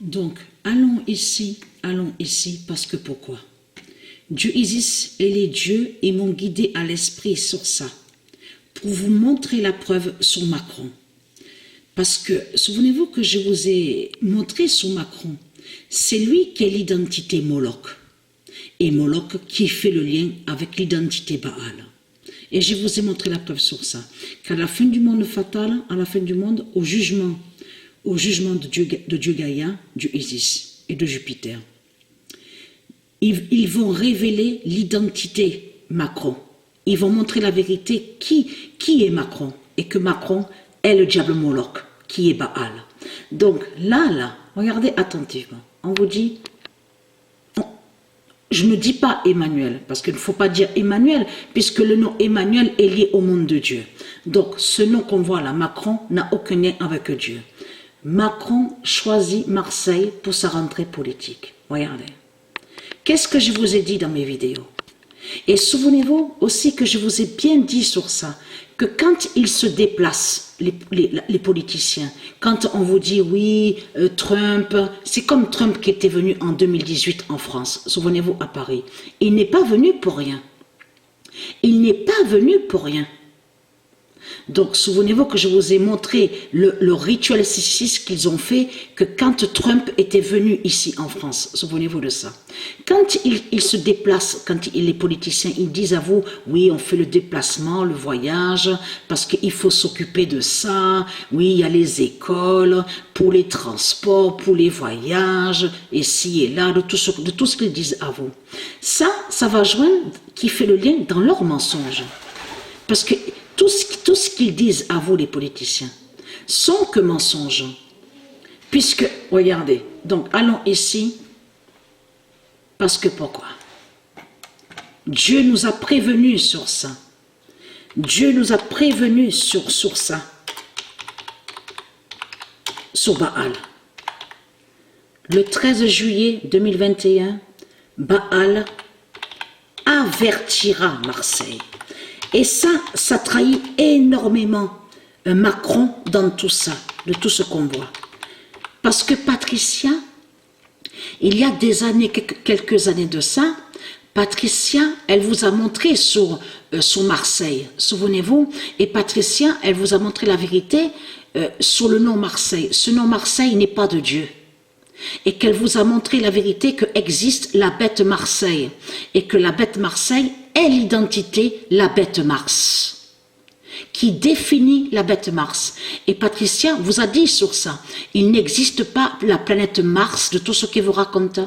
Donc, allons ici, parce que pourquoi? Dieu Isis et les dieux et m'ont guidé à l'esprit sur ça, pour vous montrer la preuve sur Macron. Parce que, souvenez-vous que je vous ai montré sur Macron, c'est lui qui est l'identité Moloch. Et Moloch qui fait le lien avec l'identité Baal. Et je vous ai montré la preuve sur ça. Qu'à la fin du monde fatal, à la fin du monde, au jugement de Dieu Gaïa, Dieu Isis et de Jupiter, ils vont révéler l'identité Macron. Ils vont montrer la vérité qui est Macron. Et que Macron est le diable Moloch, qui est Baal. Donc là, regardez attentivement. On vous dit, je ne dis pas Emmanuel, parce qu'il ne faut pas dire Emmanuel, puisque le nom Emmanuel est lié au monde de Dieu. Donc ce nom qu'on voit là, Macron, n'a aucun lien avec Dieu. Macron choisit Marseille pour sa rentrée politique. Regardez. Qu'est-ce que je vous ai dit dans mes vidéos? Et souvenez-vous aussi que je vous ai bien dit sur ça, que quand ils se déplacent, les politiciens, quand on vous dit oui, Trump, c'est comme Trump qui était venu en 2018 en France, souvenez-vous à Paris, il n'est pas venu pour rien. Il n'est pas venu pour rien. Donc, souvenez-vous que je vous ai montré le rituel sissis qu'ils ont fait que quand Trump était venu ici en France. Souvenez-vous de ça. Quand ils se déplacent, quand les politiciens, ils disent à vous, oui, on fait le déplacement, le voyage, parce qu'il faut s'occuper de ça. Oui, il y a les écoles, pour les transports, pour les voyages, ici et là, de tout ce qu'ils disent à vous. Ça va joindre, qui fait le lien dans leurs mensonges. Parce que tout ce qu'ils disent à vous, les politiciens, sont que mensonges. Puisque, regardez, donc allons ici, parce que pourquoi? Dieu nous a prévenus sur ça. Dieu nous a prévenus sur ça. Sur Baal. Le 13 juillet 2021, Baal avertira Marseille. Et ça trahit énormément Macron dans tout ça, de tout ce qu'on voit. Parce que Patricia, il y a des années, quelques années de ça, Patricia, elle vous a montré sur Marseille, souvenez-vous, et Patricia, elle vous a montré la vérité sur le nom Marseille. Ce nom Marseille n'est pas de Dieu. Et qu'elle vous a montré la vérité que existe la bête Marseille. Et que la bête Marseille est l'identité, la bête Mars. Qui définit la bête Mars. Et Patricia vous a dit sur ça. Il n'existe pas la planète Mars de tout ce qu'il vous raconte.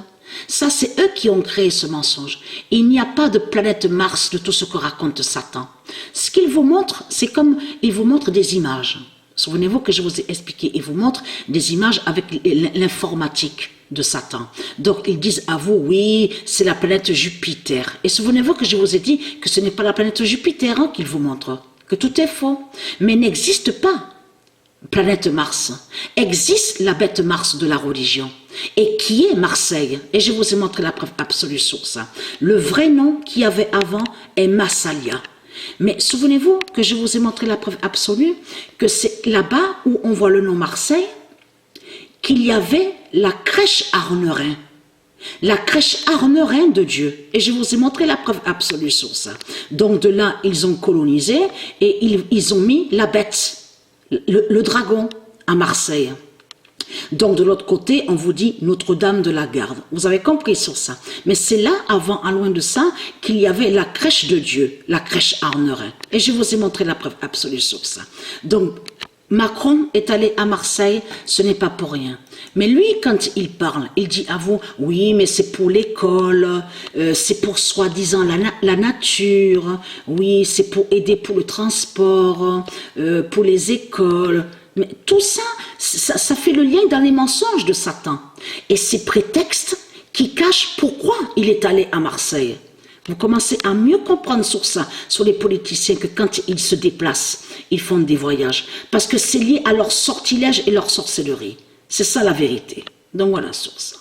Ça, c'est eux qui ont créé ce mensonge. Il n'y a pas de planète Mars de tout ce que raconte Satan. Ce qu'il vous montre, c'est comme il vous montre des images. Souvenez-vous que je vous ai expliqué, il vous montre des images avec l'informatique de Satan. Donc ils disent à vous, oui, c'est la planète Jupiter. Et souvenez-vous que je vous ai dit que ce n'est pas la planète Jupiter qu'il vous montre, que tout est faux. Mais n'existe pas planète Mars. Existe la bête Mars de la religion. Et qui est Marseille. Et je vous ai montré la preuve absolue sur ça. Le vrai nom qu'il y avait avant est Massalia. Mais souvenez-vous que je vous ai montré la preuve absolue que c'est là-bas où on voit le nom Marseille qu'il y avait la crèche Arnerin. La crèche Arnerin de Dieu. Et je vous ai montré la preuve absolue sur ça. Donc de là, ils ont colonisé et ils ont mis la bête, le dragon à Marseille. Donc de l'autre côté, on vous dit Notre-Dame de la Garde. Vous avez compris sur ça. Mais c'est là, avant, à loin de ça, qu'il y avait la crèche de Dieu, la crèche Arnerin. Et je vous ai montré la preuve absolue sur ça. Donc, Macron est allé à Marseille, ce n'est pas pour rien. Mais lui, quand il parle, il dit à vous, oui, mais c'est pour l'école, c'est pour soi-disant la nature, oui, c'est pour aider pour le transport, pour les écoles. Mais tout ça, ça fait le lien dans les mensonges de Satan. Et ces prétextes qui cachent pourquoi il est allé à Marseille. Vous commencez à mieux comprendre sur ça, sur les politiciens, que quand ils se déplacent, ils font des voyages. Parce que c'est lié à leur sortilège et leur sorcellerie. C'est ça la vérité. Donc voilà sur ça.